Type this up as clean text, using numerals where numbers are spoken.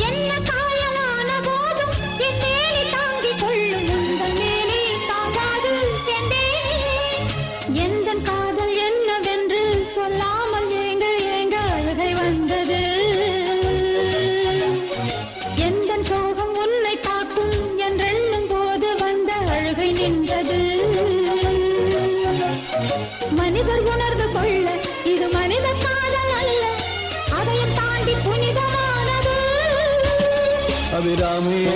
என்ன காயலான போதும் என் மேனி தாங்கிக் கொள்ளும் உங்கள் மேனி தாங்காது சென்றேனே. எந்தன் காதல் என்னவென்று சொல்லாமல் ஏங்க ஏங்க அழுகை வந்தது. எந்தன் சோகம் உன்னை தாக்கும் என்றெண்ணும் போது வந்த அழுகை நின்றது. மனிதர் உணர்ந்து கொள்ள இது மனித காதல் அல்ல, அதையும் தாண்டி புனிதமானது. அபிராமி